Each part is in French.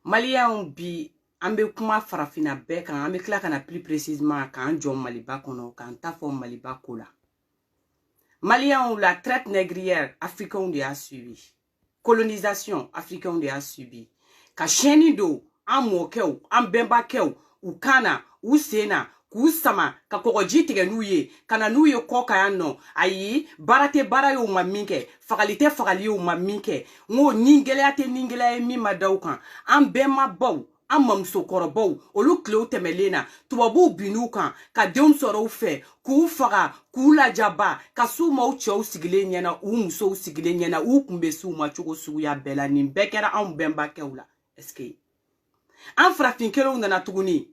Malien bi ambe kuma farafina be kan ambe kla kana plus précisément kan John Maliba kono kan tafo Maliba kola. Malien ou la traite négrière africaine de a suivi. Colonisation africaine de a suivi. Ka sheni do amokeu ambemba keu ukana usena kusama ka kogoji tige nuye kana nuye koka yanno ayi barate bara yo maminke fagalite fagali yo maminke ngo ningele ate ningele mi madaukan ambema baw amamso korobaw olu klo temelena tubabu binukan ka deum soro fe ku faga ku la jaba ka su mau chow sigile nyana u muso sigile nyana u kumbe su ma chugo su ya bela nim bekera ambemba keula eske an farafin kero nana tuguni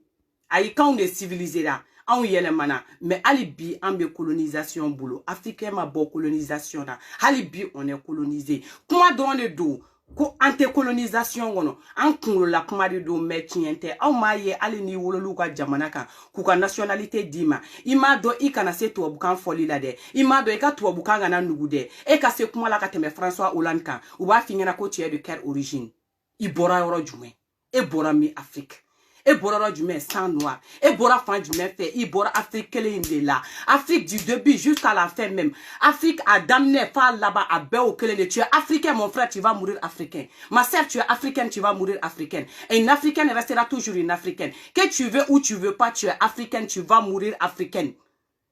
ayi kan de civiliser la an yelemana mais ali bi an be colonisation bolo africain ma bo colonisation da ali bi on est colonisé kuma don de do ko anti-colonisation gono an kunlo la kuma de do mais tiente aw ma ye ali ni wololu ka jamana kan ku ka nationalité dima ima do i kana se to bukan foli la de ima do e ka to bukan na nugu de e ka se kuma la ka teme François Hollande kan u ba fingena ko tie de quelle origine i bora yoro jume e bora mi Afrique e bora du mais sans noir e bora fan du mais fait i bora Afrique kele inde là Afrique du début jusqu'à la fin même Afrique a damné fa là-bas à béo kele de tu es africain mon frère tu vas mourir africain ma sœur tu es africaine tu vas mourir africaine et une africaine restera toujours une africaine que tu veux ou tu veux pas tu es africaine tu vas mourir africaine.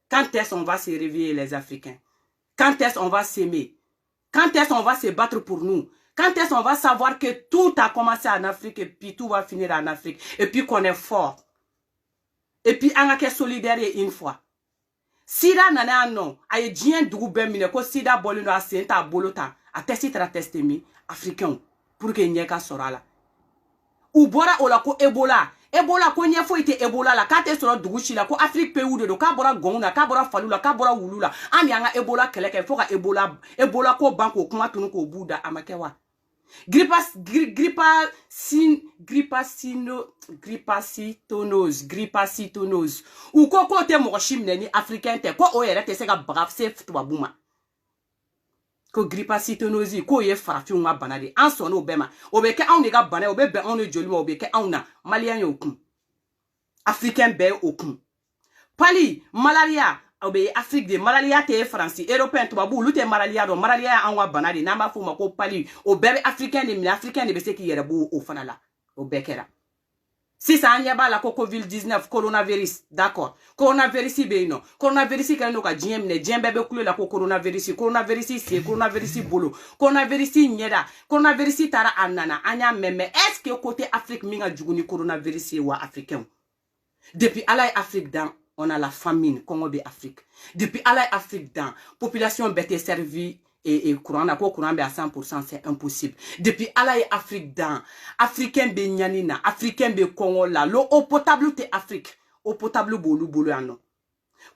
Quand est-ce qu'on va se réveiller les Africains? Quand est-ce qu'on va s'aimer? Quand est-ce qu'on va se battre pour nous? Quand est-ce qu'on va savoir que tout a commencé en Afrique et puis tout va finir en Afrique et puis qu'on est fort et puis on est solidaire une fois. Sida nana non aye dien doube mine ko sida bolino asenta bolota a testi mi africain pour que nyeka sorala ou bora ola ko Ebola ko nyefo ite Ebola la kate soro dugushi la ko Afrique pe ude do ka bora gongna ka bora falula ka bora wulula ami anga Ebola keleke foka Ebola ko banko kuma tunu ko buda amakewa gripacitonose ou ko te mo shimne ni africain te ko o yere te se ga braf se futwa buma ko gripacitonose ko ye farafi nga banade an sono obema obeke an ga bana obebe an ne joli obeke an na malien yo kun africain be okun pali malaria obe Afrique de malaria te français européen to babu lute malaria do malaria an wa banade na ma fo mako pali obebe africain de be se ki yere bu o fanala obekera. Si ça n'y a pas la COVID-19, coronavirus, d'accord. Coronavirus, ben non. Coronavirus, quand nous avons dit, bébé coulé la coronavirus, coronavirus, c'est coronavirus bolo. Coronavirus, nyeda. Coronavirus, tara anana. Anya meme. Est-ce que côté Afrique, minga djuguni coronavirus ou africain? Depuis à Afrique dans, on a la famine, Congo de Afrique. Depuis à Afrique dans, population bête servie. Et courant à courant à 100% c'est impossible. Depuis alaye Afrique dans africain be nyanina africain be Congo là l'eau potable te Afrique eau potable bolu ano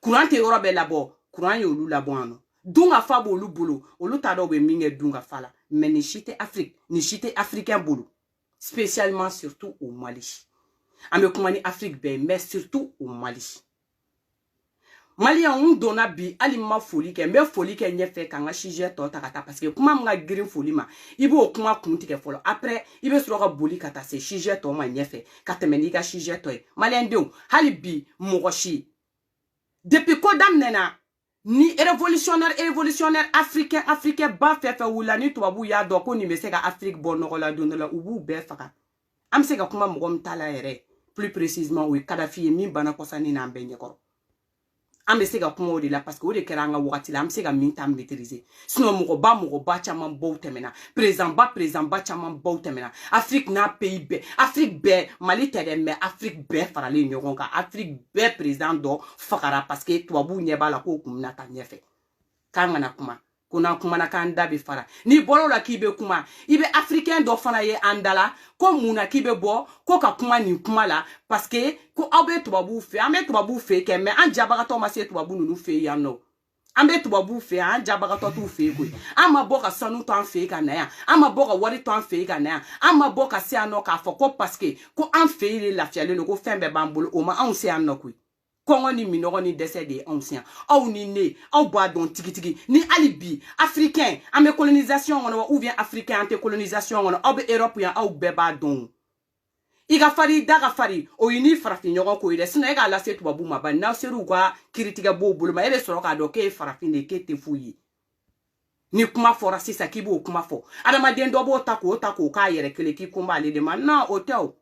courant te Europe là-bas courant yolu là-bas ano dunga fa bolu bolu olu tado be minge dunga fala mais ni chite Afrique ni chite africain bolu spécialement surtout au Mali ame kumani Afrique be mais surtout au Mali. Malien on donna bi alima folie ke me folie ke nyefe kanga chije to takata parce que kuma mga green folie ma ibo kuma kunti ke folo après ibe sura boli kata se chije to ma nyefe katemeni ka chije to malien de halibi mogoshi depuis ko damnena ni révolutionnaire africain ba fe wula ni to babu ya do ko ni me se ka Afrique bonno la dondola ubu be faka am se ka kuma mo mtala ere plus précisément oui Kadhafi mi bana ko sani na mbenye ko ambe se ga kuma de la parce que o de keranga wakati la amse ga minta maîtriser sinon mo ba chama bo temena président ba chama bo temena Afrique na pays be Afrique be Mali tere mais Afrique be farale nyogon ka Afrique be président do fakara parce que to abu nyeba la ko kumna ta nyefe kanga na kuma kuna kuma na kanda be fara ni bolo la kibe kuma ibe africain do fana ye andala ko muna kibe bo ko ka kuma ni kuma la parce que ko abe to babu fe ame to babu fe ke me anja bagato ma se to babu nunu fe ya no ambe to babu fe anja bagato tu fe ko ama boka sanu to an fe ka na ya ama boka wari to an fe ka na ya ama boka se ano ka fo ko parce que ko an fe ile la fiale no ko fembe bambolo o ma an se ano ko Congo ni minogo ni décédé ancien ou ni né ou bois don tiki ni alibi africain ame colonisation on ou bien africain anti colonisation on ou européen ou beba don Iga fari daga fari o yini farafin ɲɔgɔn ko ire sino ega lase tubabu ma ba na seru ka kiritiga bo bolo ma ebe soro ka do ke farafin de ke te fuyi ni kuma fora sisa ki bo kuma fo adamaden do bo ta ko ka yere kele ki kumba ale de ma na hotel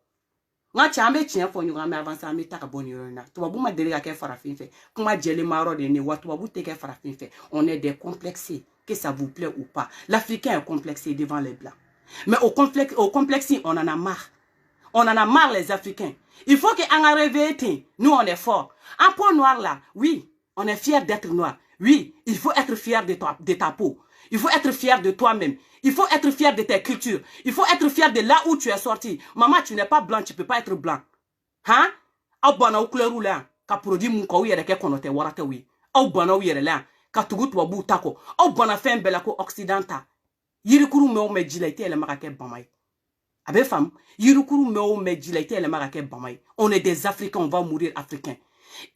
nga chambe tien fo nyuga me avancer me ta ka boni rona tubabu ma dele ka ke farafin fe kuma jele maro de ne wa tubabu te ke farafin fe on est des complexés que ça vous plaît ou pas l'Africain est complexé devant les blancs mais au complexe on en a marre. On en a marre les Africains. Il faut qu'on a réveillé. Nous, on est forts. Un peau noir là, oui, on est fier d'être noir. Oui, il faut être fier de ta peau. Il faut être fier de toi-même. Il faut être fier de tes cultures. Il faut être fier de là où tu es sorti. Maman, tu n'es pas blanc, tu ne peux pas être blanc. Hein? Au bana ou couleur ou là, ka produit mon kaou yere ke konote warate oui. Au bana ou yere là, ka tugut wabu tako. Au bana fin belako occidenta. Yirikuru me o me jilaite ele marake bamay. Abe femme, yirukuru meo medjila ite ele marake bamay. On est des Africains, on va mourir africains.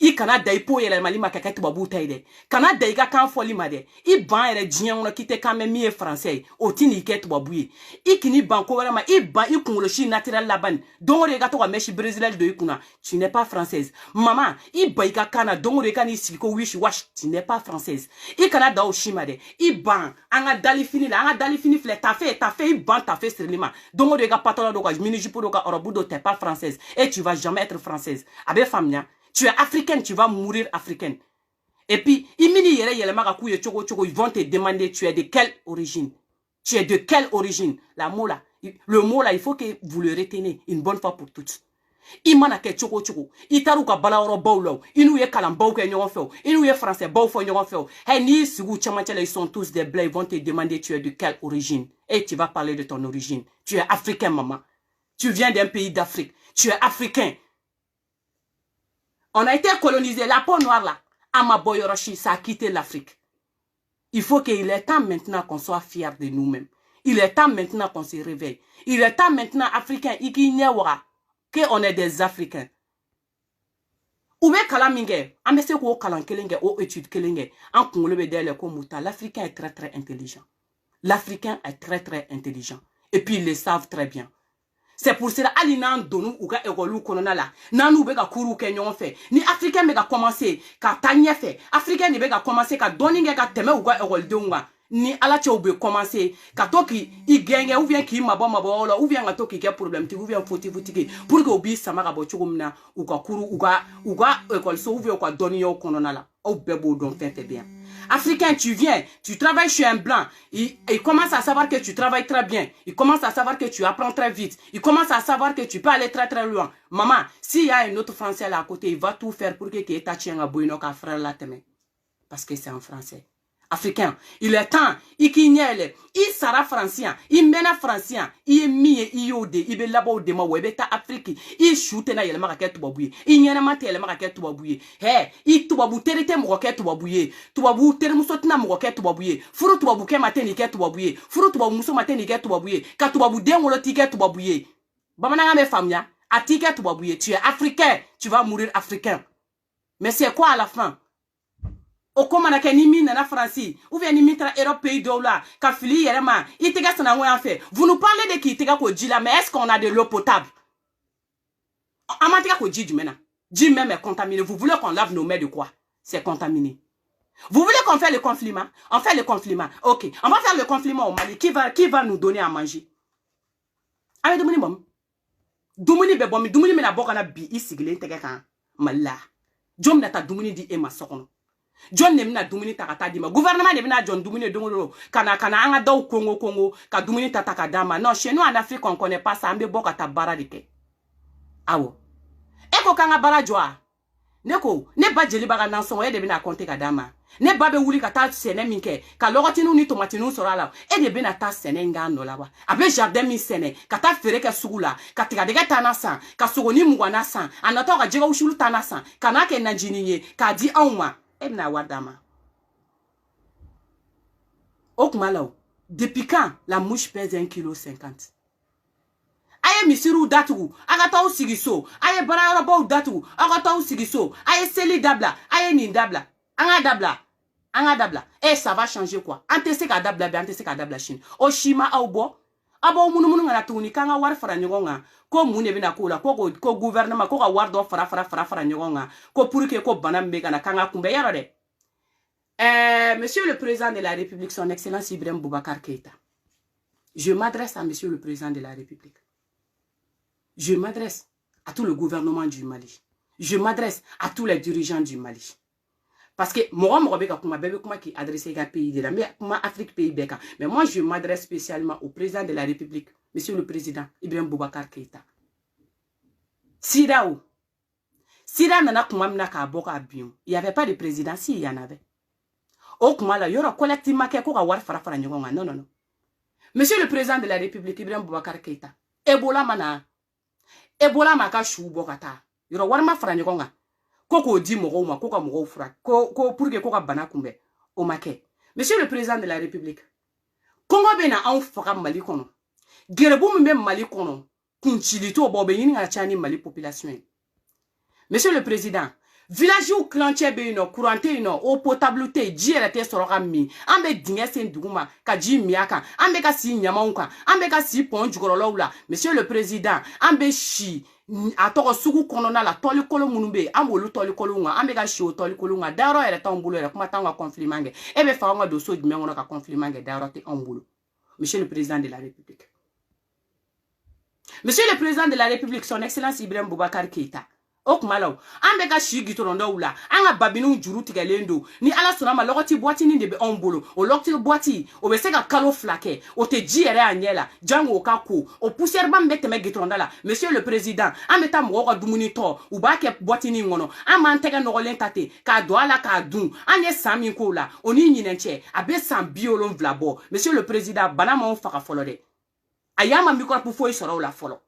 I kana dai po yele mali makaka to babu taide. Kana dai ga kan foli made. I ban ere djien on kite kan me mi français. O tini ke to babu yi. I kini banko wala ma I ban I kunlo chi naturel laban. Don re ga to meshi brésilien de ikuna. Tu n'es pas française. Maman, I ban ga kana don re kan I siliko wish wash. Tu n'es pas française. I kana da o chi made. I ban anga dali fini la, anga dali fini fle ta fait I ban ta fait sirlima. Don re ga patron do ga mini jupo do ga orobudo t'es pas française et tu vas jamais être française. Abe famnia. Tu es africaine, tu vas mourir africaine. Et puis, ils vont te demander tu es de quelle origine. Tu es de quelle origine. Le mot là, il faut que vous le reteniez une bonne fois pour toutes. Imana ke choko choko. Itaru ka balaoro bawlo. Inu ye kalambaw ke nyon feo. Inu ye français baw fo nyon feo. Hey ni sigu chamantele ils sont tous des blancs, ils vont te demander tu es de quelle origine. Et tu vas parler de ton origine. Tu es africain maman. Tu viens d'un pays d'Afrique. Tu es africain. On a été colonisé, la peau noire là, Amaboyoroshi, ça a quitté l'Afrique. Il faut qu'il est temps maintenant qu'on soit fiers de nous-mêmes. Il est temps maintenant qu'on se réveille. Il est temps maintenant, Africains, qu'on est des Africains. Oube kalaminge, amese ko kalan kelenge, o étude kelenge, en kongolebe dele ko muta, l'Africain est très très intelligent. L'Africain est très très intelligent. Et puis ils le savent très bien. C'est pour cela ali nan donu uga egolu konona la nanu be ga kuru ke nyon fe ni africain be ga commencer ka tanye fe africain ni be ga commencer ka doninge ka teme uga egol deunga ni ala che ube commencer ka toki I genge ou bien ki mabo ou bien ga toki ke problème ti ou bien foti pour que obi sama ga bo chugumna uga kuru uga egol so ou bien ko doni yo konona la ou bebo don fait bien. Africain, tu viens, tu travailles chez un blanc. Il commence à savoir que tu travailles très bien. Il commence à savoir que tu apprends très vite. Il commence à savoir que tu peux aller très très loin. Maman, s'il y a un autre français là à côté, il va tout faire pour que tu aies ta chienne à bouillon qu'à frère la teme. Parce que c'est en français. Africain, il est temps, il sera français, il mène français, il est mis, il yode, il est là-bas au démo, il est à Afrique, il chute na yel maraket tubabouye, il n'y a pas tel maraket tubabouye, hey, il tubabou terete moroket tubabouye, tubabou termusotna moroket tubabouye, furu tubabou ke mateni ke tubabouye, furu tubabou muso mateni ke tubabouye, ka tubabou dengolo tiket tubabouye, bamananga me famia, a tiket tubabouye, tu es africain, tu vas mourir africain. Mais c'est quoi à la fin? O koma na ke ni mi na France ou bien ni mi tra Europe pays dola ka fili yerema itega sana en fait. Vous nous parlez de qui itega ko djila mais est-ce qu'on a de l'eau potable? Amatega ko dji mena. Dji même est contaminé. Vous voulez qu'on lave nos mains de quoi? C'est contaminé. Vous voulez qu'on fasse le conflit? On fait le conflit. OK, on va faire le conflit au Mali. Qui va nous donner à manger? Avec dumuni bom. Dumuni be bom, dumuni me na bokana bi isigile tega kan malla. Jom na ta dumuni di e masokono. John nemna dumuni takata dima. Gouvernement nemna John dumuni dongolo. Kana anga daw Congo. Ka dumuni tataka dama. Non, chez nous en Afrique, on connaît pas ça. Ambe boka ta baradike. Awo. Eko kanga baradjoa. Neko, ne ba jeli baga nanson, e de bina konte ka dama. Ne ba be wuli ka ta sene minke. Ka logotinu ni tomatinu sorala. E de bina ta sene nga no lawa. Abe jardin mi sene. Ka ta fere ke sugula. Ka tiga dege tanasan. Ka sogoni mugwana san. Anato ka jega ushulu tanasan. Kana ke nanjiniye. Ka di auma. Ebna wadama. Okmalao. Depuis quand la mouche pèse 1,50 kg? Aye misiru datu. Agata ou sigiso. Aye barayorobo datu. Agata ou sigiso. Aye seli dabla. Aye ni dabla. Anga dabla. Eh, ça va changer quoi? Antese ka dabla be, antese ka dabla chine. Oshima aubo. abo munu ngana tuni kanga war fara nyogonga ko mune bina kula ko gouvernement ko ga war do fara nyogonga ko pour que ko banambe kana kanga kumbe yaro de monsieur le président de la République, son excellence Ibrahim Boubacar Keïta, je m'adresse à monsieur le président de la République. Je m'adresse à tout le gouvernement du Mali. Je m'adresse à tous les dirigeants du Mali. Parce que moi, qui adresse à pays de la Afrique pays beka. Mais moi, je m'adresse spécialement au président de la République, monsieur le président Ibrahim Boubacar Keïta. Sida nana kumamna ka boka abion. Il n'y avait pas de président, si il y en avait. Au Kumala, il y aura collectivement qui a war fara nyogonga. Non, non, non. Monsieur le président de la République, Ibrahim Boubacar Keïta, Ebola maka chou bokata. Il y aura war ma fara nyogonga. Koko di mogo ma koko mogo fura. Ko pour que koka bana kumbe. O make. Monsieur le président de la République, Congo bena en fara Mali kono. Gerebu mbe Mali kono. Kunchilito bobe yini nga chani Mali population. Monsieur le président, village ou clantier be ino, courante ino, eau potable te, jirete soroka mi, ambe dinge sen duguma, ka ji miaka, ambe ka si nyamaunka, ambe ka si pon jugorolawla. Monsieur le président, ambe shi, atoko sugu konona la toli kolo munube, ambolu toli kolunga, ambe ka shi o toli kolunga, daro ere ta ombulu ere kuma tanga conflit mange, ebe faonga doso di mengono ka conflit mange, daro te ombulu. Monsieur le président de la République. Monsieur le président de la République, son excellence Ibrahim Boubacar Keïta. Ok malaw ambe ka shi gitorondo wula anga babinu juru tigelendo ni ala sona ma logoti boîte ni de be ombolo o lokti boîte o be se ka kalo flake o te jiere anyela jango ka ko o poussière ba mbete me gitoronda la. Monsieur le président ambe ta mo ko dumuni to u ba ke boîte ni ngono ama ntega no lentate ka do ala ka dun anye sami ko la oni nyinenche abe san biolon vlabo. Monsieur le président bana mo faka folode ayama mikro pour foi soro la folo.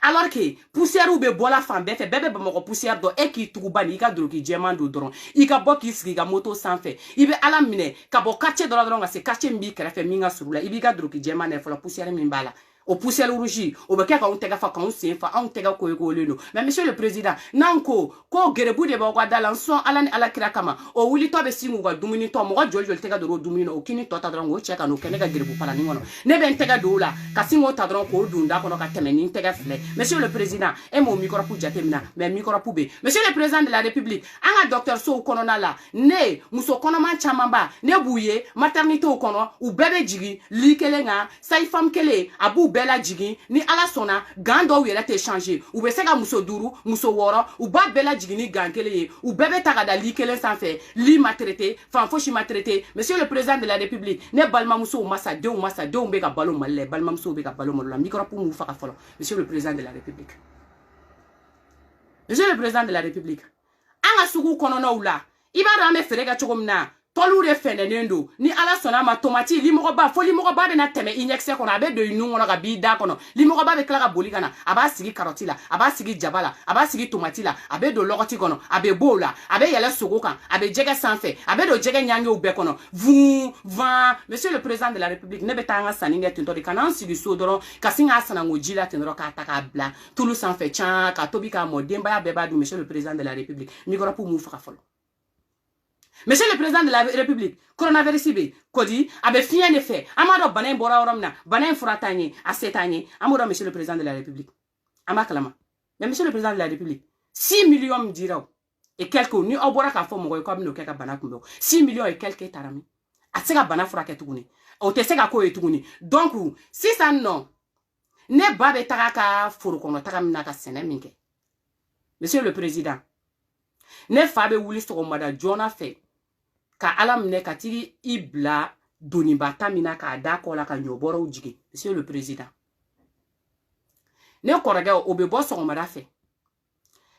Alors que poussière ou be bola fan befe bebe bamoko poussière do e ki tugubani ka droki jemando doron ika boki sigi ga moto sanfe ibe ala mine ka bo quartier doron nga se quartier mbi krefe minga surula ibi ka droki jemane fola poussière mimbala o poussière rougi o be ka on tega fa kan se fa on tega ko leno. Mais monsieur le président nanko ko gerebu de ba gwada lanson ala ni ala kira kama o wuli to be singu ga dumuni to mo jojo tega do dumuni o kini to ta doron go cheka no kenega gerebu pala ni ngono ne be tega do la ka singo ta doron ko dunda ko no ka temeni tega fle. Monsieur le président et mon micro pour jatemina mais micro pour be. Monsieur le président de la République anga docteur so konona la ne muso konoma chamamba ne bouye maternité o kono ou bébé jigi likelenga sai femme kele abu bela jigi ni ala sona gando wele te changer ou be sega muso duru muso woro ou ba bela jigi ni gankele ou bébé tagada likelen sans fait li maltraité fan foshi maltraité. Monsieur le président de la République ne balma muso massa de be ka balo malle balma muso be ka balo la micro pour mu faka folo. Monsieur le président de la République. Monsieur le président de la République. Anga sugu konono ula. Iba rame ferega chogomna. Tolure fenenendo ni ala sona ma tomati limogoba fo limogoba be na teme injection kono abe do inungo ga bi da kono limogoba be kla ga boli kana aba sigi karoti la aba sigi jabala aba sigi tomati la abe do logoti kono abe bola abe yele sogo kan abe jege sanfe abe do jege nyange ube kono va. Monsieur le président de la République ne betanga saninge tinto de kana sigi sodoro kasinga sana ngojila tinro ka taka bla tulu sanfe chan ka tobi ka modemba ya beba du. Monsieur le président de la République migora pour mu faka folo. Monsieur le président de la République, coronavirus be kodi abe fien ne fait amado banen bora oromna banen furatanye asetanye amodo. Monsieur le président de la République amakalama. Mais monsieur le président de la République 6 millions dirao et quelques ni obora ka fo mo ko no keka bana kumbo 6 millions et quelques tarami atega bana furake tuguni o te sega ko etuguni. Donc si ça non ne babe taka furu kono taka mina ka sene minke. Monsieur le président ne fabe wuli so mada jona fait ka alam ne katigi ibla doni batamina ka dako la ka nyoboro jigi. Monsieur le président ne korega obe boso mada fait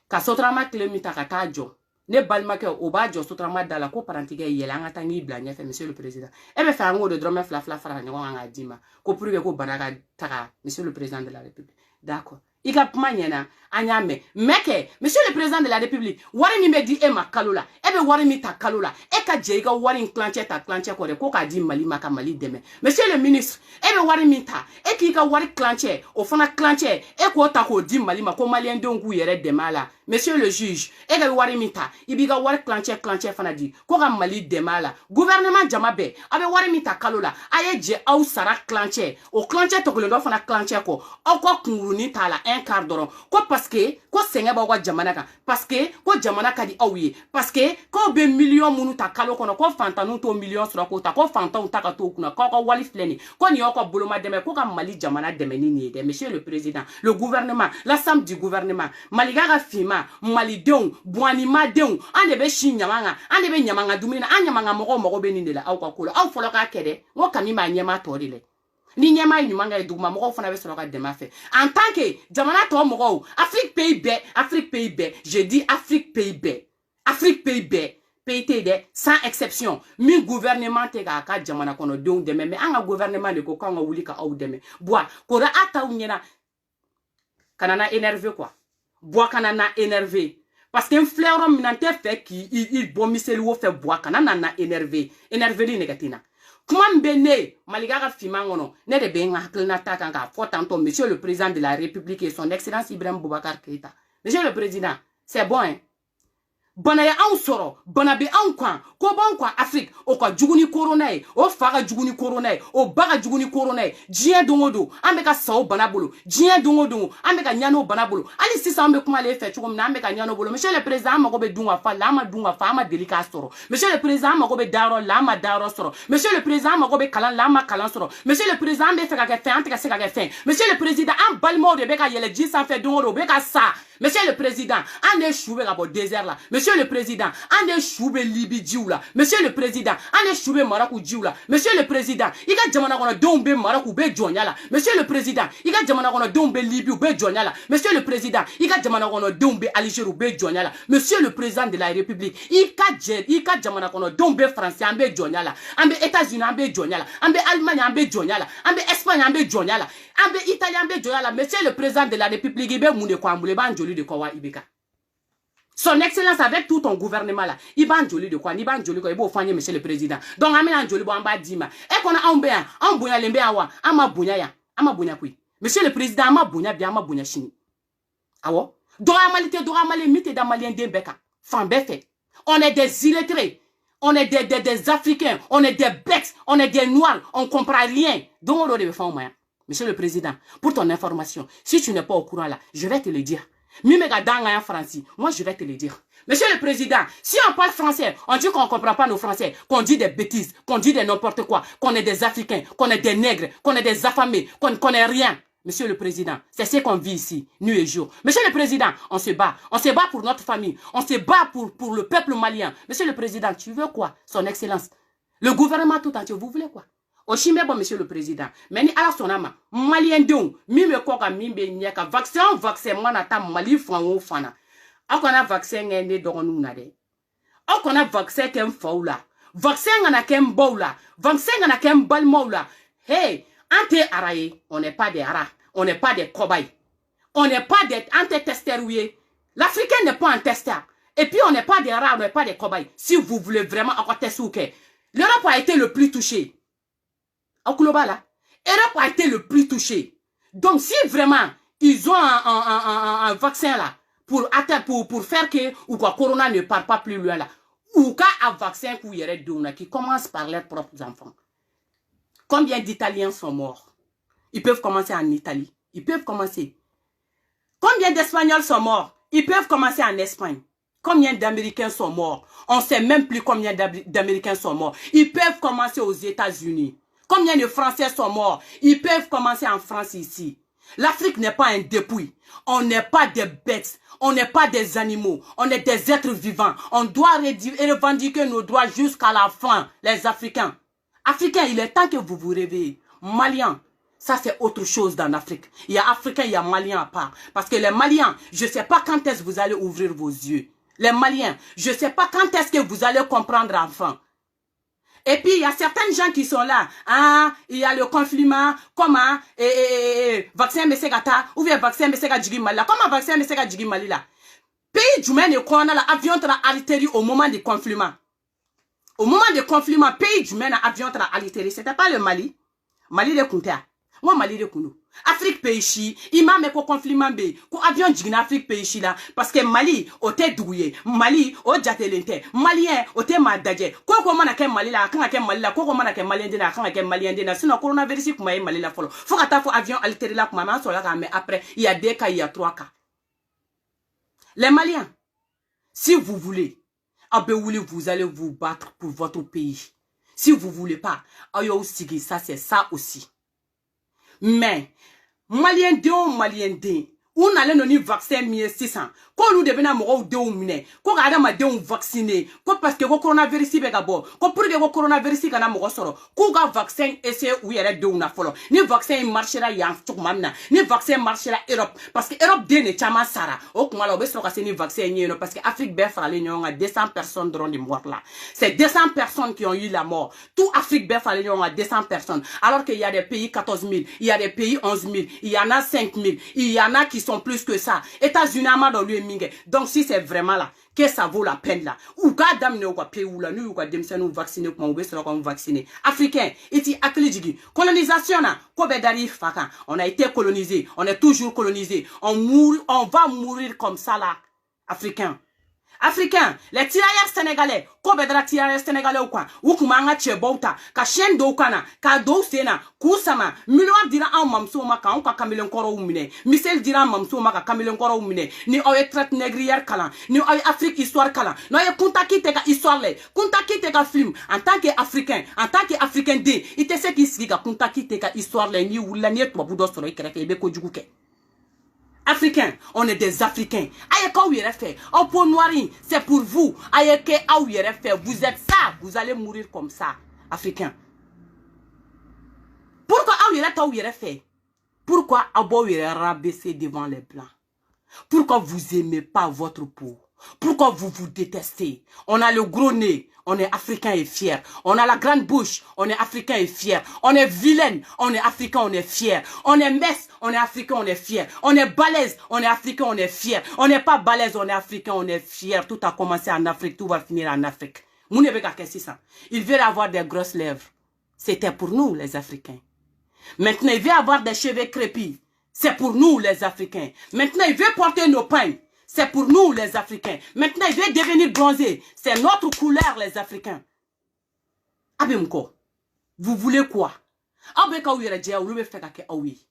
ka sotrama kilometer ka tajo ne balma ke oba jo sotrama dala ko parantige yelanga tangi ibla nya fait. Monsieur le président ebe fa ngo de drome fla fara ngo nga dima ko pruve ko banaka taka. Monsieur le président de la République d'accord ika pmanyena anyame meke. Monsieur le président de la République wari mi me di e makalola ebe wari mi ta kalola e ka je ika wari clanche ta clanche ko de ko ka di mali maka mali deme. Monsieur le ministre ebe wari mi ta e ki ka wari clanche o fana clanche e ko ta ko di mali ma ko malien dongu yere demala. Monsieur le juge, ega wari mita, ibiga wari clanche fana di, koga mali demala, gouvernement jamabe, abe wari mita kalola, aye je au sara clanche, o clanche tokole do fana clanche ko, oko kunguruni tala un quart d'heure, ko paske, ko senge ba wa jamanaka, paske, ko jamanaka di aouye, paske, ko be million munu ta kalo kono, ko fantanu to million sura ko ta, ko fantan ta ka to kuna, ko wali fleni, ko ni oko boloma deme, ko ka mali jamana deme ni ni de, monsieur le président, le gouvernement, l'assemblée du gouvernement, maligaga fima, malidon boani madon ande be shi nyamanga ande be nyamanga dumina anya manga mogo be nindela au kwa kula au folo ka kede wo kami ma nyama torile ni nyama nyumanga eduma mogo fona be solo ka dema fe en tant que jamana to mogo Afrique pays B je dis Afrique pays B PITD sans exception mi gouvernement te ka jamana kono don deme mais anga gouvernement de ko kanga wuli ka au deme bois ko ra ata unyena kanana énervé quoi bois kanana énervé parce qu'un fleuron minante fait qui il bon miseli wo fait bois kanana énervé li negatina comment bene maligaga fimangono ne de benga haklina takanga tanto monsieur le président de la République et son excellence Ibrahim Boubacar Keïta. Monsieur le président, c'est bon hein. Bana ya an soro, bana be an kwan, ko ban kwan Afrique, o ka juguni corona e, o faga juguni corona e, o baga juguni corona e, jien dongodo, ambe ka sao bana bolo, jien dongodo, ambe ka nyano bana bolo. Ali sisa ambe kuma le fe chuko ambe ka nyano bolo. Monsieur le président amako be dunga fa, lama dunga fa, ama delika soro. Monsieur le président amako be daro, lama daro soro. Monsieur le président amako be kalan, lama kalan soro. Monsieur le président ambe fe ka ke fe, ante ka se ka ke fe. Monsieur le président am balmo de be ka yele jisa fe dongodo, be ka sa. Monsieur le président, on est choué à votre désert là. Monsieur le président, on est choué Libye djou là. Monsieur le président, on est choué Marakou djou là. Monsieur le président, il a jamana kono dombe Marakou be djonya là. Monsieur le président, il a jamana kono dombe Libye be djonya là. Monsieur le président, il a jamana kono dombe Alger be djonya là. Monsieur le président de la République, il a jamana kono dombe français be djonya là. Ambe États-Unis be djonya là. Ambe Allemagne be djonya là. Ambe Espagne be djonya là. Ambe Italie be djonya là. Monsieur le président de la République, il be moune kwa mbule banjo de Kowa Ibeka. Son excellence avec tout ton gouvernement là, il va enjoli de quoi, il va enjoli quoi, il va faire monsieur le président. Donc amène enjoli bon ba dima. Et qu'on a en bonya lembe awa, ama bonya ya, ama bonya kui. Monsieur le président ama bonya bien ama bonya chini. Awo. Donc amalite do amale mite da malien de beka. Fan befe. On est des illettrés. On est des Africains, on est des bêtes, on est des noirs, on comprend rien. Donc on doit faire moyen. Monsieur le président, pour ton information, si tu n'es pas au courant là, je vais te le dire. Moi, je vais te le dire. Monsieur le président, si on parle français, on dit qu'on ne comprend pas nos français, qu'on dit des bêtises, qu'on dit de n'importe quoi, qu'on est des Africains, qu'on est des nègres, qu'on est des affamés, qu'on ne connaît rien. Monsieur le président, c'est ce qu'on vit ici, nuit et jour. Monsieur le président, on se bat pour notre famille, on se bat pour le peuple malien. Monsieur le président, tu veux quoi? Son excellence. Le gouvernement tout entier, vous voulez quoi? Oshime bon monsieur le président mais ni ala sonama malien don mi me koka mi be nyaka vaccin mwana ta mali fanwo fana akona vaccin ngende dogonu na de akona vaccin kem faula vaccin ngana kem boula vaccin ngana kem balmoula hey ante araye on n'est pas des rats on n'est pas des cobayes on n'est pas des anti-testeurs oui l'Africain n'est pas un testeur et puis on n'est pas des rats on n'est pas des cobayes si vous voulez vraiment encore tester l'Europe a été le plus touché. Au global, l'Europe a été le plus touché. Donc, si vraiment, ils ont un vaccin là, pour faire que, ou quoi, Corona ne part pas plus loin là, ou qu'un vaccin qui commence par leurs propres enfants. Combien d'Italiens sont morts? Ils peuvent commencer en Italie. Ils peuvent commencer. Combien d'Espagnols sont morts? Ils peuvent commencer en Espagne. Combien d'Américains sont morts? On ne sait même plus combien d'Américains sont morts. Ils peuvent commencer aux États-Unis. Combien de Français sont morts? Ils peuvent commencer en France ici. L'Afrique n'est pas un dépouille. On n'est pas des bêtes. On n'est pas des animaux. On est des êtres vivants. On doit revendiquer nos droits jusqu'à la fin, les Africains. Africains, il est temps que vous vous réveillez. Maliens, ça c'est autre chose dans l'Afrique. Il y a Africains, il y a Maliens à part. Parce que les Maliens, je ne sais pas quand est-ce que vous allez ouvrir vos yeux. Les Maliens, je ne sais pas quand est-ce que vous allez comprendre enfin. Et puis, il y a certaines gens qui sont là. Ah, il y a le confinement. Comment? Vaccin Mesegata. Ou bien vaccin Mesega Djigimali. Comment vaccin Mesega Djigimali là? Pays du Maine et qu'on a l'avion tra altéri au moment du confinement. Au moment du confinement, pays du Maine a avion tra altéri. C'était pas le Mali. Mali de Kuntea. Moi Mali de kuno. Afrique pays ima me ko conflit mambe ko avion jigna Afrique pays là parce que Mali o te douye Mali o jatelente malien o te madaje ko mana ke Mali la kan ke Mali la ko mana ke malien dina kan ke malien dina sinon coronavirus kuma Mali la folo faut ka ta fo avion altéré là kuma ma so la mais après il y a 2 cas il y a 3 cas. Les Maliens, si vous voulez vous allez vous battre pour votre pays. Si vous voulez pas ça c'est ça aussi. Mais Malien de on allait donner vaccin 1600 ko nous devons moko de mine ko ga ma de vacciner ko parce que ko coronavirus be ga bo ko pour que ko coronavirus kana moko soro ko ga vaccin essayer ou yere de na folo ni vaccin marchera ya tuk mamna ni vaccin marchera Europe parce que Europe de ne chama sara o kuma la be so ka ni vaccin ni no parce que Afrique be fera les a 200 personnes dans les morts là. C'est 200 personnes qui ont eu la mort. Tout Afrique be fera les a 200 personnes alors qu'il y a des pays 14 000, il y a des pays 11 000, il y en a 5 000, il y en a qui sont plus que ça. États-Unis dans lui mingue. Donc si c'est vraiment là que ça vaut la peine là. Ou gadam ne ou pays ou là nous ou demse nous vacciner comme on sera comme vacciner. Africain, iti aklijigi. Colonisation là, ko be dari faka. On a été colonisé, on est toujours colonisé. On va mourir comme ça là. Africain. Africain, les tirailleurs sénégalais, ko bedra tirailleurs sénégalais ou quoi, ou kumanga chebouta, ka chen do kana, ka do sena, kusama, milwa dira en mamso maka, on ka kamelen koro umine, misel dira mamso maka kamelen koro umine, ni oye traite négrière kalan, ni oye Afrique histoire kalan, no ye kuntaki te ka histoire le, kuntaki te ka film, en tant qu'Africain de, ite se ki sigi ka kuntaki te ka histoire le, ni ou la ni to budo soro ikereke, ebe ko juguke. Africains, on est des Africains. C'est pour vous. Vous êtes ça. Vous allez mourir comme ça. Africains. Pourquoi rabaisser devant les Blancs? Pourquoi vous aimez pas votre peau? Pourquoi vous vous détestez? On a le gros nez, on est africain et fier. On a la grande bouche, on est africain et fier. On est vilaine, on est africain, on est fier. On est messe, on est africain, on est fier. On est balèze, on est africain, on est fier. On n'est pas balèze, on est africain, on est fier. Tout a commencé en Afrique, tout va finir en Afrique. Il veut avoir des grosses lèvres. C'était pour nous, les Africains. Maintenant, il veut avoir des cheveux crépus. C'est pour nous, les Africains. Maintenant, il veut porter nos pains. C'est pour nous, les Africains. Maintenant, il veut devenir bronzé. C'est notre couleur, les Africains. Abemko, vous voulez quoi? Abeka ouyere djea ou fait kake aoui.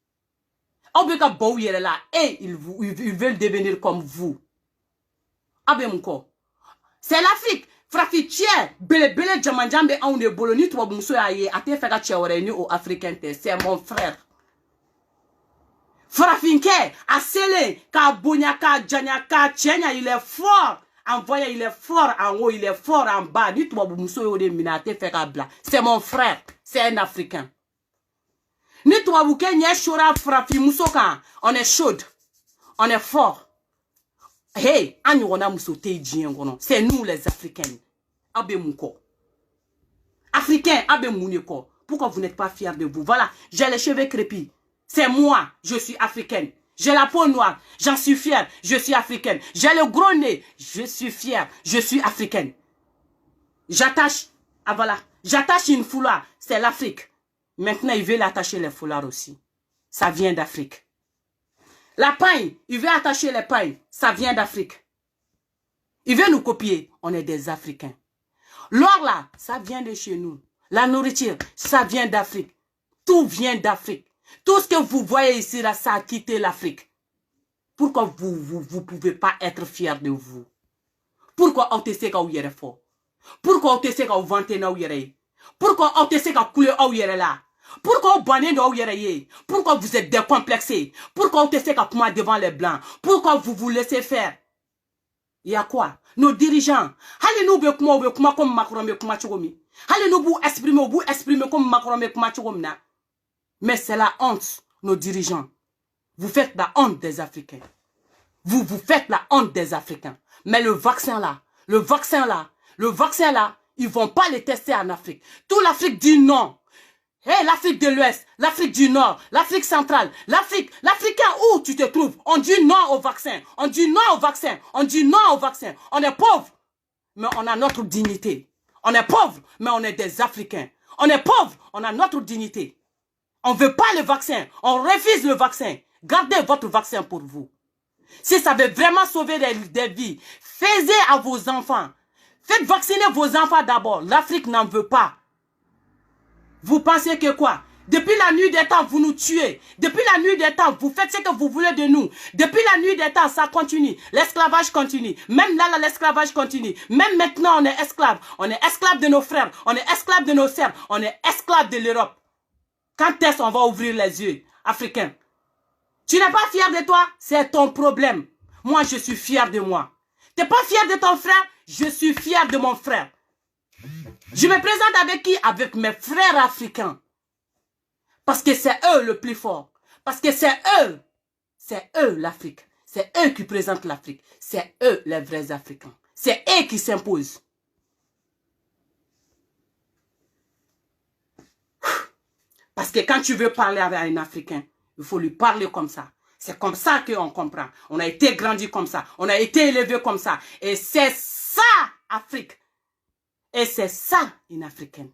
Abeka baouyere là, et ils veulent devenir comme vous. Abemko, c'est l'Afrique. Frafitier, bele jamanjambe on de boloni to bumso aye ate feka chewre ni au africain c'est mon frère. Frafinke, Asele, ka bonya, ka djanya, ka tchenya, il est fort. Envoyé, il est fort en haut, il est fort en bas. C'est mon frère, c'est un Africain. On est chaud, on est fort. Hey, c'est nous les Africains. Africains, pourquoi vous n'êtes pas fiers de vous? Voilà, j'ai les cheveux crépus. C'est moi, je suis africaine. J'ai la peau noire, j'en suis fière, je suis africaine. J'ai le gros nez, je suis fière, je suis africaine. J'attache, ah voilà, j'attache une foulard, c'est l'Afrique. Maintenant, il veut l'attacher les foulards aussi. Ça vient d'Afrique. La paille, il veut attacher les pailles, ça vient d'Afrique. Il veut nous copier, on est des Africains. L'or là, ça vient de chez nous. La nourriture, ça vient d'Afrique. Tout vient d'Afrique. Tout ce que vous voyez ici, là, ça a quitté l'Afrique. Pourquoi vous pouvez pas être fiers de vous? Pourquoi on te sait qu'on y est fort? Pourquoi on te sait qu'on vante na yere? Pourquoi on te sait qu'on coule au yere là? Pourquoi on banne na yere? Pourquoi vous êtes décomplexés? Pourquoi on te sait qu'on comment devant les Blancs? Pourquoi vous vous laissez faire? Il y a quoi? Nos dirigeants. Allez nous be comme Macron be kuma chogomi. Allez nous vous exprimer comme Macron be kuma chogomna. Mais c'est la honte, nos dirigeants. Vous faites la honte des Africains. Vous faites la honte des Africains. Mais le vaccin là, ils vont pas les tester en Afrique. Toute l'Afrique dit non. Hey, l'Afrique de l'Ouest, l'Afrique du Nord, l'Afrique centrale, l'Africain où tu te trouves, on dit non au vaccin. On dit non au vaccin. On dit non au vaccin. On est pauvre, mais on a notre dignité. On est pauvre, mais on est des Africains. On est pauvre, on a notre dignité. On ne veut pas le vaccin. On refuse le vaccin. Gardez votre vaccin pour vous. Si ça veut vraiment sauver des vies, faites à vos enfants. Faites vacciner vos enfants d'abord. L'Afrique n'en veut pas. Vous pensez que quoi? Depuis la nuit des temps, vous nous tuez. Depuis la nuit des temps, vous faites ce que vous voulez de nous. Depuis la nuit des temps, ça continue. L'esclavage continue. Même là, l'esclavage continue. Même maintenant, on est esclaves. On est esclaves de nos frères. On est esclaves de nos sœurs. On est esclaves de l'Europe. Quand est-ce qu'on va ouvrir les yeux, Africains? Tu n'es pas fier de toi? C'est ton problème. Moi, je suis fier de moi. Tu n'es pas fier de ton frère? Je suis fier de mon frère. Je me présente avec qui? Avec mes frères africains. Parce que c'est eux le plus fort. Parce que c'est eux l'Afrique. C'est eux qui présentent l'Afrique. C'est eux les vrais Africains. C'est eux qui s'imposent. Parce que quand tu veux parler avec un Africain, il faut lui parler comme ça. C'est comme ça qu'on comprend. On a été grandi comme ça. On a été élevé comme ça. Et c'est ça, Afrique. Et c'est ça, une Africaine.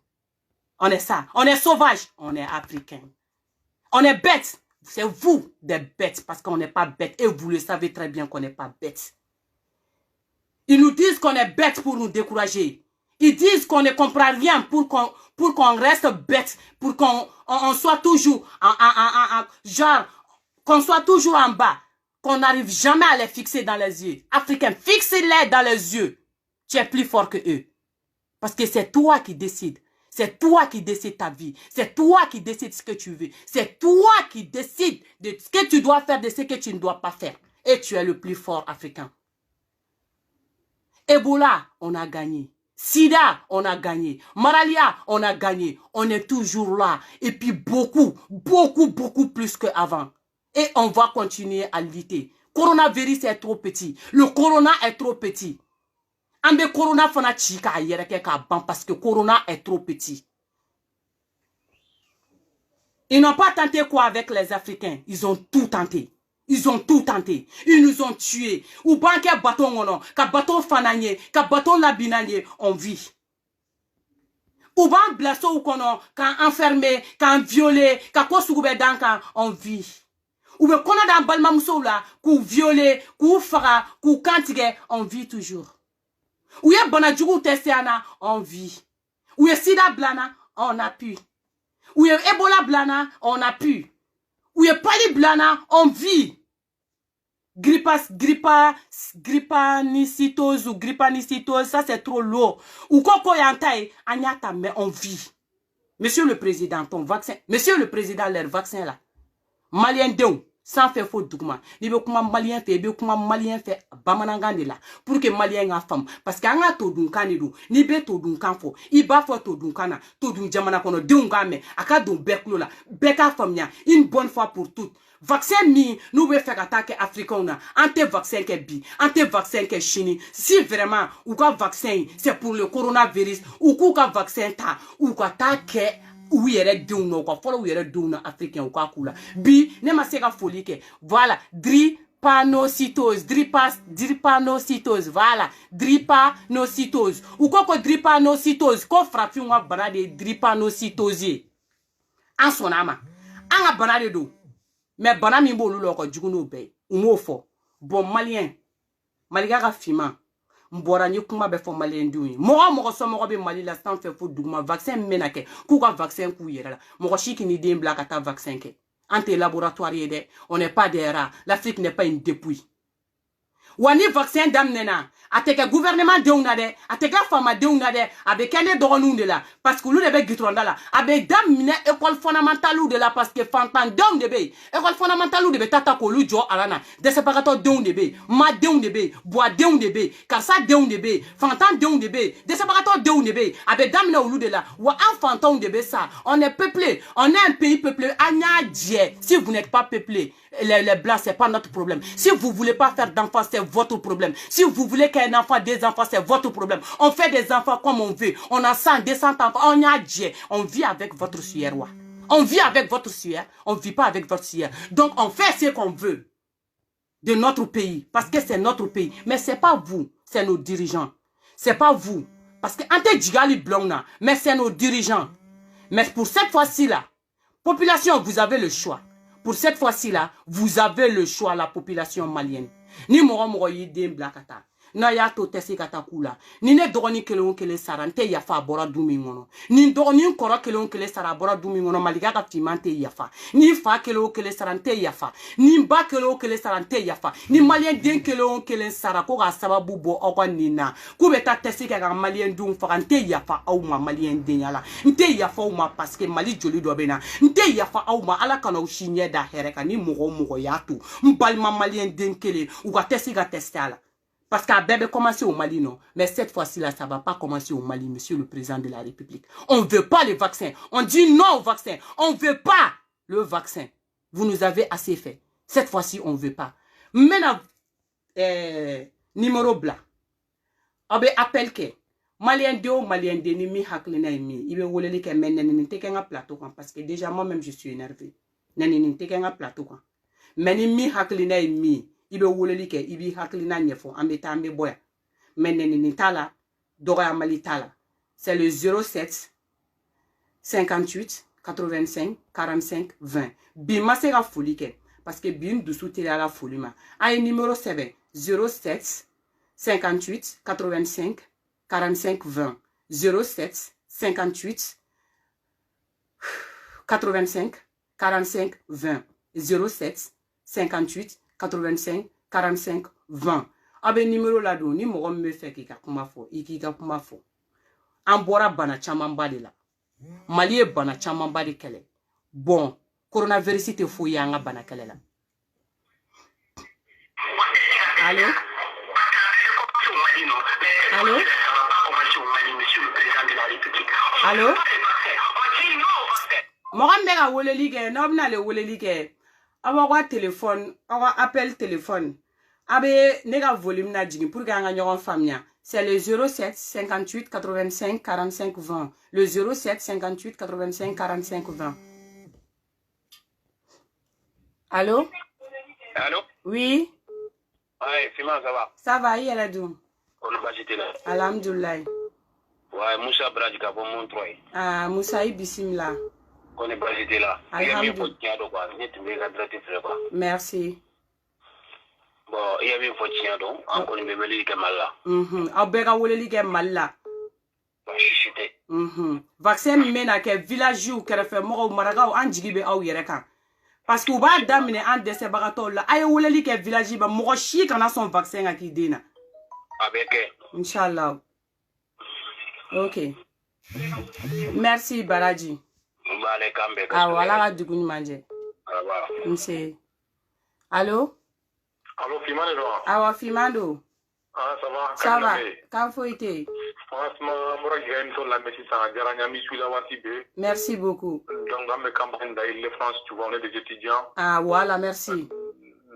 On est ça. On est sauvage. On est africain. On est bête. C'est vous des bêtes parce qu'on n'est pas bête. Et vous le savez très bien qu'on n'est pas bête. Ils nous disent qu'on est bête pour nous décourager. Ils disent qu'on ne comprend rien pour qu'on reste bête. Pour qu'on soit toujours genre, qu'on soit toujours en bas. Qu'on n'arrive jamais à les fixer dans les yeux. Africains, fixez-les dans les yeux. Tu es plus fort que eux. Parce que c'est toi qui décides. C'est toi qui décides ta vie. C'est toi qui décides ce que tu veux. C'est toi qui décides de ce que tu dois faire, de ce que tu ne dois pas faire. Et tu es le plus fort africain. Ebola, on a gagné. Sida, on a gagné. Malaria, on a gagné. On est toujours là. Et puis beaucoup plus qu'avant. Et on va continuer à lutter. Coronavirus est trop petit. Le corona est trop petit. Ambe corona fana chika yereke ka ban parce que corona est trop petit. Ils n'ont pas tenté quoi avec les Africains? Ils ont tout tenté. Ils ont tout tenté. Ils nous ont tués. Ou banque bâton ono, ka bâton fananye, ka bâton labinanye, on vit. Ou ban blasso ou kono, ka enfermé, ka violé, ka kosoube danka, on vit. Ou be kono dan balma mousso la, kou violé, kou fara, kou kantige, on vit toujours. Ou y'a bonadjougou testiana, on vit. Ou y'a sida blana, on a pu. Ou y'a Ebola blana, on a pu. Ou y'a pali blana, on vit. Grippanicitose ou grippanicitose, ça c'est trop lourd. Ou koko yantai, anyata, mais on vit. Monsieur le Président, ton vaccin, Monsieur le Président, leur vaccin là, malien deon. Sans faire faux document. Ni be kuma malien fait, be kuma malien fait bamananga de la pour que malien nga femme parce que anga to dunkan ni do ni be to dunkan fo i ba fo to dunkana to dun jamana kono dunga me aka dun beklo la beka famia une bonne fois pour toutes. Vaccin mi nous be faire attaquer africain na anti vaccin ke bi anti vaccin ke chini si vraiment ou ka vaccin c'est pour le coronavirus ou ka vaccin ta ou ka ta ke ou yere deun no ko folo yere deun na africain ou ka kula bi ne ma se ka folie ke voilà drépanocytose voilà drépanocytose ou ko drépanocytose ko frappé wa bana de drépanocytose en son ama anga bana de do mais bana mi bolu lo ko juguno be umo fo bon malien maliga ka fima mbora ni kuma be fo malien duyi mo so mo be mali la stan fe fo duguma vaccin menake ku ka vaccin ku yera la mo shiki ni dem bla kata vaccin ke ante laboratoire yede on n'est pas des rats. L'Afrique n'est pas une dépouille. Wani vaccin damnena ateke gouvernement deuna de ateke fama deuna de avec ene doronu de la parce que lu de be gitronda la avec damine école fondamentale de la parce que fantan deun de be école fondamentale de be tata ko lu jo alana de separateur deun de be ma deun de be bois deun de be karsa deun de be fantan deun de be de separateur deun de be avec damine lu de la wa fantan de be ça on est peuplé on est un pays peuplé anya die si vous n'êtes pas peuplé les blancs c'est pas notre problème si vous voulez pas faire d'enfants c'est votre problème si vous voulez qu'un enfant des enfants c'est votre problème on fait des enfants comme on veut on a 100 200 enfants on a dit on vit avec votre sueur on vit avec votre sueur on vit pas avec votre sueur donc on fait ce qu'on veut de notre pays parce que c'est notre pays mais c'est pas vous c'est nos dirigeants c'est pas vous parce que ante digali blongna mais c'est nos dirigeants mais pour cette fois-ci là Population, vous avez le choix. Pour cette fois-ci là, vous avez le choix, la population malienne. Ni moro yidem blakata. Na ya to tesi kata kula. Ni ne dogoni kelon kele sarante yafa bora dumi ngono. Ni dogoni koro kelon kele sara bora dumi ngono maliga ka timante yafa. Ni fa kelon kele sarante yafa. Ni ba kelon kele sarante yafa. Ni malien den kelon kele sara ko ga sababu bo okwa nina. Ku beta tesi ka malien dun farante yafa au ma malien den yala. Nte yafa au ma parce que mali joli do bena. Nte yafa au ma ala kana ushinye da hereka ni mogo yatu. Mbalma malien den kele ou ga tesi ga testala. Parce qu'à bébé commencer au Mali, non. Mais cette fois-ci, là, ça ne va pas commencer au Mali, monsieur le président de la République. On ne veut pas le vaccin. On dit non au vaccin. On ne veut pas le vaccin. Vous nous avez assez fait. Cette fois-ci, on ne veut pas. Maintenant, numéro blanc. Abe appel que Malien de Malien de ni mi haklina mi. Il veut voler les kemen nene te kenga plateau parce que déjà moi-même je suis énervé. Nene te kenga plateau quoi. Mais ni mi haklina mi. Ibe woleli ke ibi haklina nyefo ambeta ambe boya menene ni tala dora mali tala c'est le 07 58 85 45 20 bima sera folie ke parce que bin dessous télé à la folie ma ay numéro 7 07 58 85 45 20 07 58 85 45 20 07 58 85 45 20. Abe numéro là do ni mo me fait ki ka kuma fo iki ka kuma fo. An bora bana chaman ba de la. Mali e bana chaman ba de kele. Bon, coronavirus te fo ya nga bana kele la. Allô? Allô? Allô? Mo gambe ga wole lige no bna le wole lige. Awa téléphone, awa appel téléphone. Abe nega volume na djigi pour ganga nyoron famia. C'est le 07 58 85 45 20. Le 07 58 85 45 20. Allô? Allô? Oui? Ouais, Fima, ça va? Ça va, y'a la dou. On est passé là. Alhamdoulilah. Ouais, Moussa Bradika pour Montreuil. Ah, Moussa Bissimla. On est passé là. Merci. Bon, il y avait une photo donc, encore une bébé qui est mal là. Abega woleli ke malla. Vaccin mena ke village ou ke fe mo maragaw an jigibe aw yere kan. Parce que ba damine an dese bagato la ay woleli ke village ba mo chi kana son vaccin aki dina. Avec Inch'Allah. OK. Merci Baraji. Ah voilà la du manje. Monsieur. Allô? Allô Fimando. Ah wa Fimando. Ah ça va. Ça va. Quand faut été? Franchement, moi j'ai sur la messie ça garanya mi suis la watibé. Merci beaucoup. Donc dans mes campagnes d'Île France, tu vois on est des étudiants. Ah voilà, merci.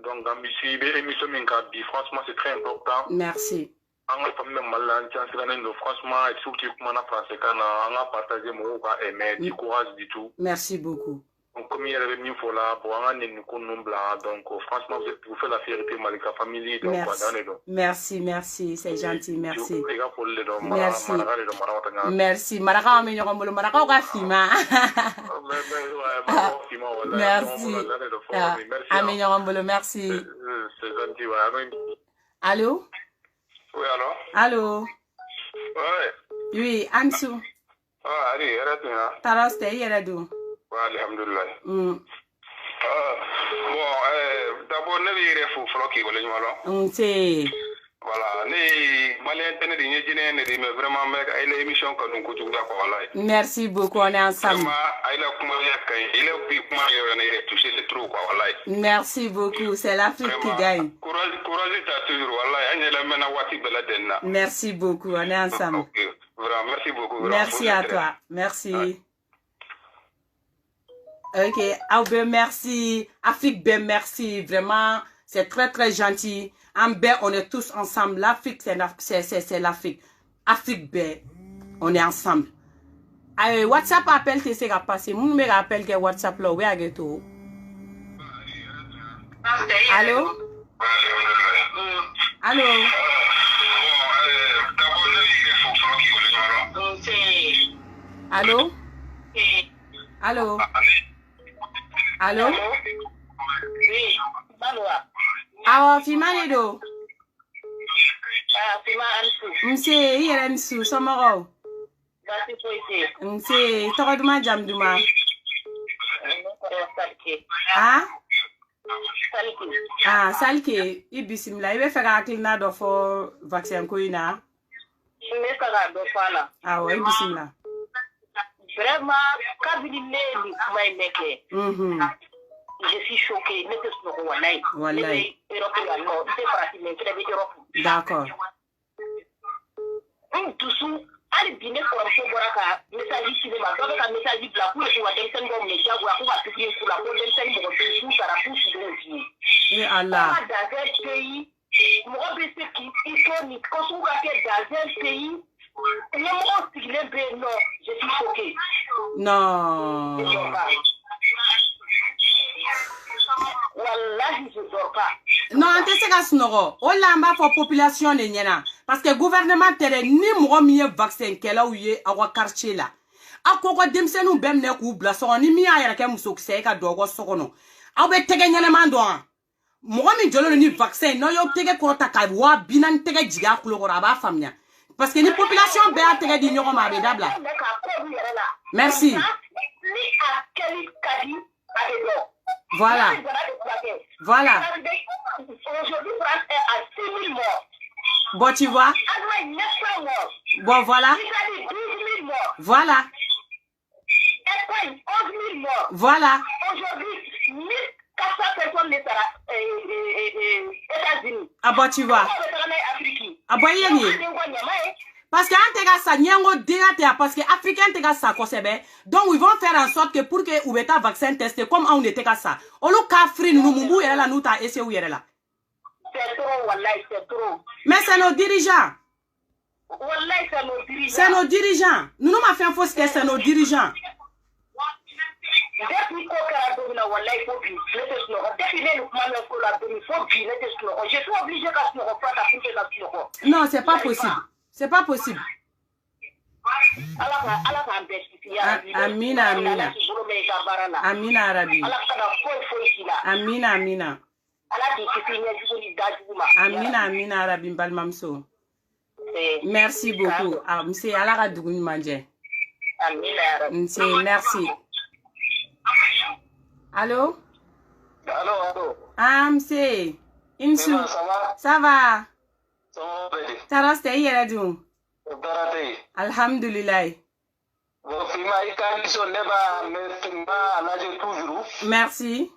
Donc dans mi suis émission minkabi franchement c'est très important. Merci. Anga famille mallan chancelano franchement et surtout comment en français quand on a partagé mon quoi aimer du courage du tout. Merci beaucoup. Donc comme il y avait mis pour là pour un donc franchement vous faites la fierté malika famille donc merci merci c'est gentil merci merci merci maraka me nyoko mbolo maraka ka fima merci ame nyoko mbolo merci c'est gentil ouais. Allô? Oui, allô? Allô? Ouais. Oui, Ansu. Ah, allez, arrête là. Taraste, yeredu. Ouais, alhamdulillah. Bon, d'abord, ne vais pas faire qui voulait malo. C'est. Voilà, ne malien tenir une génère mais vraiment mec, il a émission quand on coupe d'accord là. Merci beaucoup, on est ensemble. Il a comment il a puis comment il a touché le trou quoi là. Merci beaucoup, c'est l'Afrique qui gagne. Courage t'as toujours voilà, il y a la mena wati beladenna. Merci beaucoup, on est ensemble. OK, vraiment merci beaucoup. Merci à toi. Merci. OK, Aube, merci. Afrique, ben merci. Vraiment, c'est très, très gentil. En ben, on est tous ensemble. L'Afrique, c'est l'Afrique. Afrique, ben, on est ensemble. WhatsApp appelle, tu sais, passer. Mon numéro appelle que WhatsApp, là, oui, à gâteau. Allô? Allô? Allô? Allô? Allô? Oui. Malwa. Awa fimane do. Ah, Fima Ansu. Mse yere nsu somoro. Basi Poite. Mse toko duma jam duma. Salke. Ah? Salke. Ah, salke ibisimla ibe feka klina do fo vaccin ko ina. Ne kaga do fala. Awa ibisimla. Vraiment, kabili leli kuma ineke. Je suis choquée. Ne te snogo wallahi. Wallahi. Europe ya no. C'est parti mais c'est Europe. D'accord. Tusu ali bine korso boraka message cinéma donc ka message bla pour ko wadem sen go me jago ko ba tukri ko la ko dem sen mo ko sara ko su do ji Et Allah. dans un pays mo be se ki iconique ko su ga ke dans un pays le mo sigle be non je suis choqué Non. Wallahi je dors pas. Non, ante se ka sunoko. O lamba fo population de nyena. Parce que gouvernement tere ni mɔgɔ min ye vaccin kɛlaw ye aw ka quartier la. A ko ko denmisɛnninw bɛɛ minɛ k'u bila so kɔnɔ ni min y'a yɛrɛ kɛ musokisɛ ye ka don aw ka so kɔnɔ. Aw bɛ tɛgɛ ɲɛnɛman dɔn wa? Mɔgɔ min jɔlen don ni vaccin n'aw y'aw tɛgɛ kɔrɔta ka 40,000 tɛgɛ jigin a kulo kɔrɔ a b'a faamuya. Parce que ni population bɛɛ y'a tɛgɛ di ɲɔgɔn ma a bɛ dabila. Merci. Voilà. Voilà. Aujourd'hui, France est à 6 000 morts. Bon, tu vois? Bon, voilà. Voilà. Espagne, 11 000 morts. Voilà. Aujourd'hui, 1400 personnes les États-Unis. Ah bon, tu vois? Ah bon, yéni. Parce que Antega sa nyango dégaté parce que Africain tega sa kosebe. Donc ils vont faire en sorte que pour que ou beta vaccin testé comme on était ça. Olu ka free nous mumbu yere la nous ta essayer ou yere la. C'est trop, wallahi, c'est trop. Mais c'est nos dirigeants. Wallahi, c'est nos dirigeants. C'est nos dirigeants. Nous nous m'a fait un faux que c'est nos dirigeants. Depuis qu'au Domina, wallahi, il faut bien. Depuis les Loukman, il faut bien. Je suis obligé qu'à ce moment-là, non, c'est pas possible. C'est pas possible. Amina, Amina. Amina, Arabi. Amina, Amina. Amina, Amina, Arabi, Balmamso. Merci beaucoup. Ah, monsieur, Alara Dougoun Mandje. Monsieur, merci. Allô? Allô, allô. Ah, monsieur. Insou. Ça va? Taraste yere dum. Darate. Alhamdulillah. Bon, Fima, ikaniso neba me alaje toujours. Merci.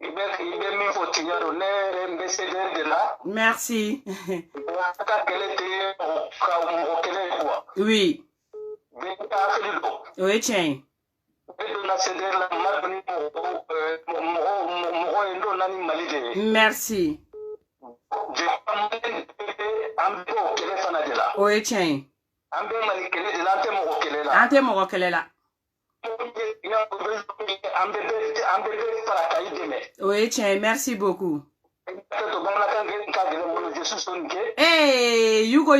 Ibe mi fotinyaro ne mbeseder de la. Merci. Aka kelete o kele quoi. Oui. Be ta khalido. Oui, tiens. Be na seder la mabni mo ndo nani malide. Merci. Oui, tiens. Ante mo kelela. Oui, tiens, merci beaucoup. Hey, Yugo.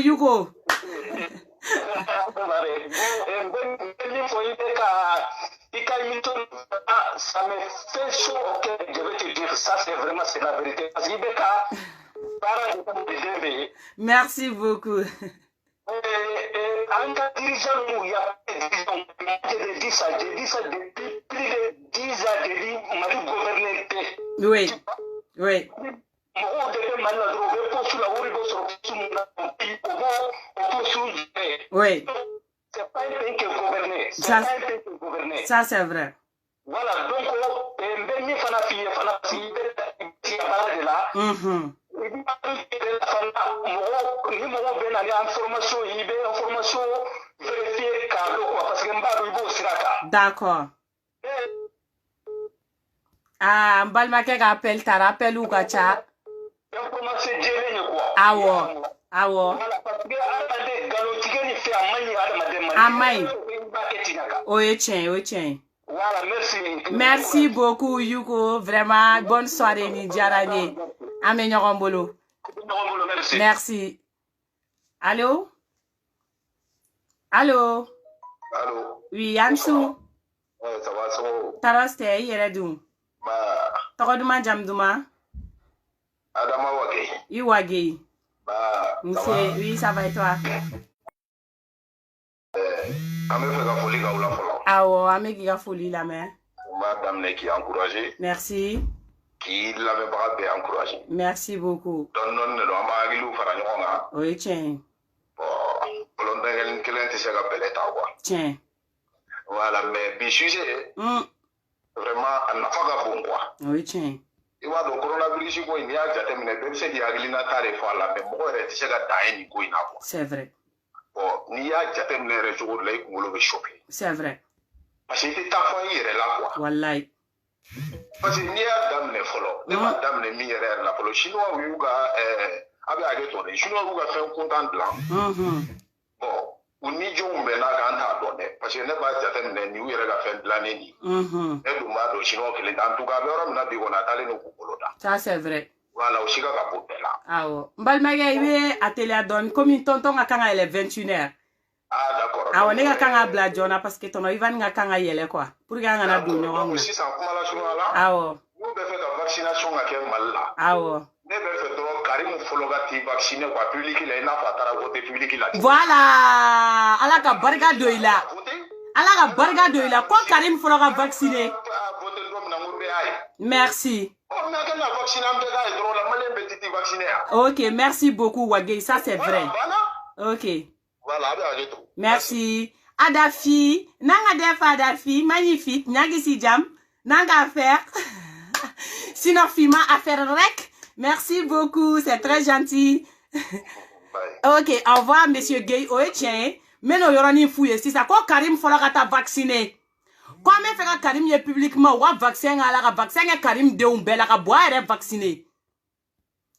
Ça me fait chaud au cœur, je vais te dire, ça c'est vraiment c'est la vérité. Parce qu'il merci beaucoup. En cas dirigeant, il y a des dirigeants, j'ai dit ça depuis plus de 10 ans, j'ai dit, on m'a dit gouverner. Oui, oui. Oui. C'est pas un pays qui est gouverné. C'est pas un pays qui est gouverné. Ça, c'est vrai. Voilà, donc, Mbemi Fanafi, de là. D'accord. Ah, Mbalmake appelle, ta rappel ou gacha. Awo. Amai. Oui, tiens. Voilà, merci. Merci beaucoup, Yuko. Vraiment, bonne soirée, Nidjarani. Amenyorambolo. Merci. Allô? Oui, Amsou. Ça va, ça va. Taraste, Yeredou. Bah. Toroduma Jamduma. Adama Wage. Iwage. Bah. Monsieur, oui, ça va et toi? Ame fait la folie quand on l'a follow. Ah ouais, ame qui a folie la main. Madame qui a encouragé. Merci. Qui l'avait pas bien encouragé. Merci beaucoup. Don non ne doit pas aller au Faragnon. Oui, tiens. Bon, on a une cliente qui s'est appelée Tawa. Tiens. Voilà, mais bichusé. Vraiment, on n'a pas bon quoi. Oui, tiens. Il va donc coronavirus ko il y a jatem ne ben se di aglina tare fa la mais mo re ti ga daeni ko ina ko. C'est vrai. Bon, ni ya jatem ne re jour lay ko lo be choqué. C'est vrai. Parce que ta fa yere la quoi. Wallahi. Parce que ni ya dam ne folo. Ne ma dam ne mi yere la folo chinois wi ga abi age to ne chinois wi ga fait un content blanc. Bon, ou ni jo mbe na ga anta do ne parce que ne ba jatem ne ni yere ga fait blanc ni. E du ma do chinois que les en tout cas beram na bi wona tale no ko da. Ça c'est vrai. Voilà, aussi ka ko bela. Ah ouais. Mbalmaga ibe atelier donne comme une tonton a kanga elle est 21h. Ah d'accord. Ah on est kanga bla jona parce que ton Ivan nga kanga yele quoi. Pour ga na du no. Donc si ça kuma la chinois là. Ah ouais. Nous be fait la vaccination à quel mal là. Ah ouais. Ne be fait donc Karim Fologati vacciné quoi public il na fatara voter public là. Voilà. Ala ka barga doila. Ala ka barga doila ko Karim Fologa vacciné. Merci. Ok, merci beaucoup Wagé, ça c'est vrai. Ok. Voilà, merci. Adafi, nanga def Adafi, magnifique, nyagisi jam, nanga affaire. Sinofima affaire rec. Merci beaucoup, c'est très gentil. Ok, au revoir monsieur Gay. Oh tiens, mais non yorani fouye si ça quoi Karim Fologa ta vacciné. Quand on fait Karim y publiquement ou vaccin à la vaccin et Karim de umbela ka boire est vacciné.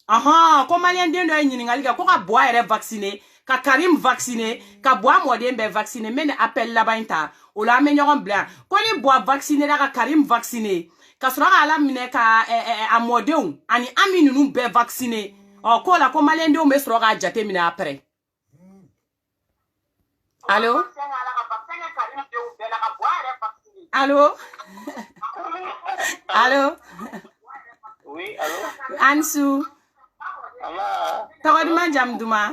Aha, comme malien de no ni ngali ka ko boire est vacciné, ka Karim vacciné, ka boire modem be vacciné mais appel la bainta. O la menyoron blanc. Ko ni boire vacciné la ka Karim vacciné. Ka sura ala mine ka a modem ani aminu nu be vacciné. O ko la ko malien de o me sura jate mine après. Allô? Allô? Allô? Oui, allô? Ansu. Tawaduma Jamduma.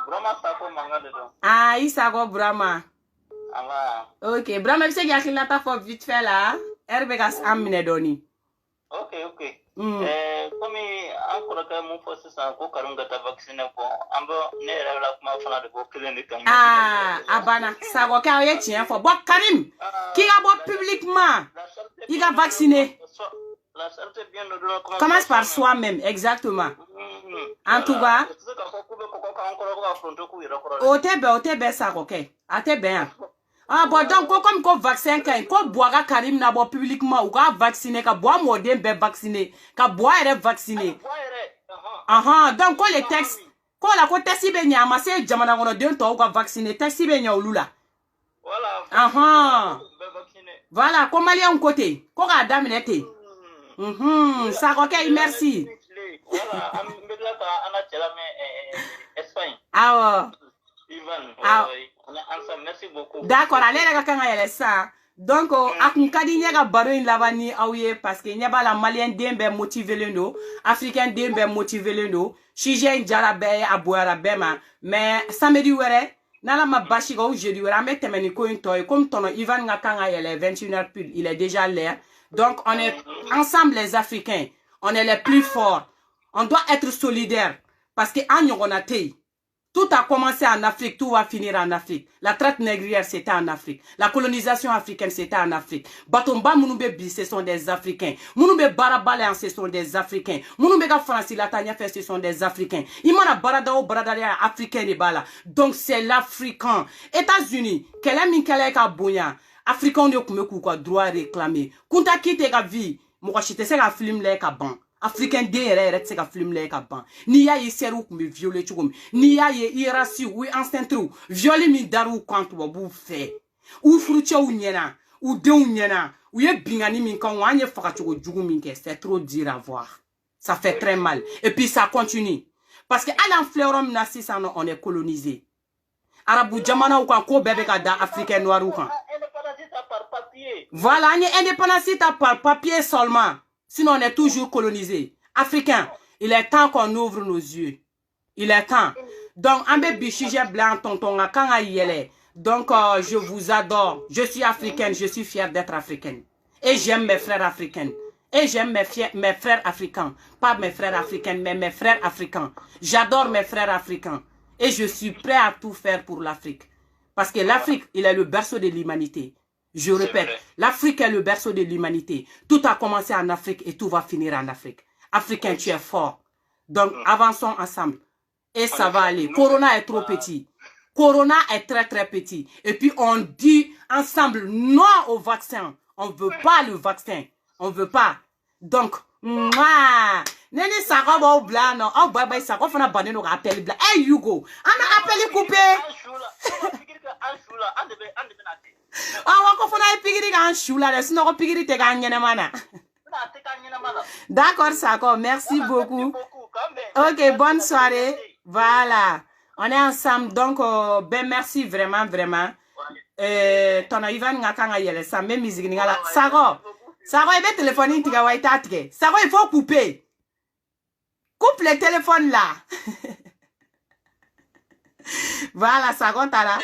Brahma Sako Mangadedo. Ah, Isago Brahma. Ok, Brahma, tu sais qu'il y a qui l'a fait vite fait là. Herbegas Aminedoni. Ok. Comme encore que mon fils s'en co karunga ta vacciné pour ambo ne la kuma fana de ko clinique. Ah, abana, ça va quand il tient faut boire Karim. Qui a boire publiquement. Il a vacciné. La santé bien commence par soi-même, exactement. En tout cas, au tebe ça ok. A te bien. Ah bon donc comme ko vaccin quand ko boira Karim na bo publiquement ou ka vacciner ka boire modem be vacciner ka boire vacciner. Aha donc ko les textes ko la ko testi be nyama se jamana ngono den to ko vacciner testi be nya olula. Voilà. Aha. Voilà ko malien côté ko ga daminete. Ça ok merci. Voilà, Espagne. Ah Ivan. Merci beaucoup. D'accord, allez les gars ça. Donc akun kadi nyega baro in labani awye parce que nyaba la malien dembe motiver le no, africain dembe motiver le no, chigien jarabe aboara bema, mais samedi wéré nala ma bashi go jeudi wéré me temeni ko toy comme ton Ivan ngakanga yele 21h pile, il est déjà l'air. Donc on est ensemble les Africains, on est les plus forts. On doit être solidaires parce que en tout a commencé en Afrique, tout va finir en Afrique. La traite négrière, c'était en Afrique. La colonisation africaine, c'était en Afrique. Batomba Mounoube, ce sont des Africains. Mounoube Barabaléan, ce sont des Africains. Mounoube Francis Latania, ce sont des Africains. Imana Baradao, Baradaria, Africain de Bala. Donc c'est l'Africain. États-Unis, quel est Minkaleka Bouya? Africain, on est quoi, droit réclamer. Kunta kite ka vie, moi, je te sais ka film le ka ban. Africain derrière c'est ka film le ka ban. Ni ya yi seru ku me violer chugum. Ni ya yi irasi ou enceinte ou violer mi daru quand wa bu fait. Ou fruche ou nyena, ou de ou nyena, ou ye bingani min kan wa nye faka chugo jugu min ke, c'est trop dur à voir. Ça fait très mal. Et puis ça continue. Parce que à l'enfleurom na 600 ans on est colonisé. Arabu jamana ou kan ko bebe ka da africain noir ou kan. Voilà, on est indépendant par papier seulement. Sinon, on est toujours colonisé. Africain, il est temps qu'on ouvre nos yeux. Il est temps. Donc, Ambe Bichige Blanc, tonton, quand donc, je vous adore. Je suis africaine, je suis fière d'être africaine. Et j'aime mes frères africains. Et j'aime mes frères africains. Pas mes frères africains, mais mes frères africains. J'adore mes frères africains. Et je suis prêt à tout faire pour l'Afrique. Parce que l'Afrique, il est le berceau de l'humanité. Je répète, l'Afrique est le berceau de l'humanité. Tout a commencé en Afrique et tout va finir en Afrique. Africain, tu es fort. Donc, avançons ensemble. Et ça va aller. Corona est trop petit. Corona est très, très petit. Et puis, on dit ensemble non au vaccin. On ne veut pas le vaccin. On ne veut pas. Donc, mouah. Nene Sarah va au blanc, non. Oh, bye, Sarah, on a banné nos appels blancs. Hey, Hugo. On a appelé coupé. D'accord, Sako, merci beaucoup. Ok, bonne soirée. Voilà, on est ensemble. Donc, ben merci vraiment, vraiment. Ton Ivan Ngakanga yele, ça même musique n'ingala. Sako, il va téléphoner tiga waita tige. Sako, il faut couper. Coupe le téléphone là. Voilà, Sako, t'as là.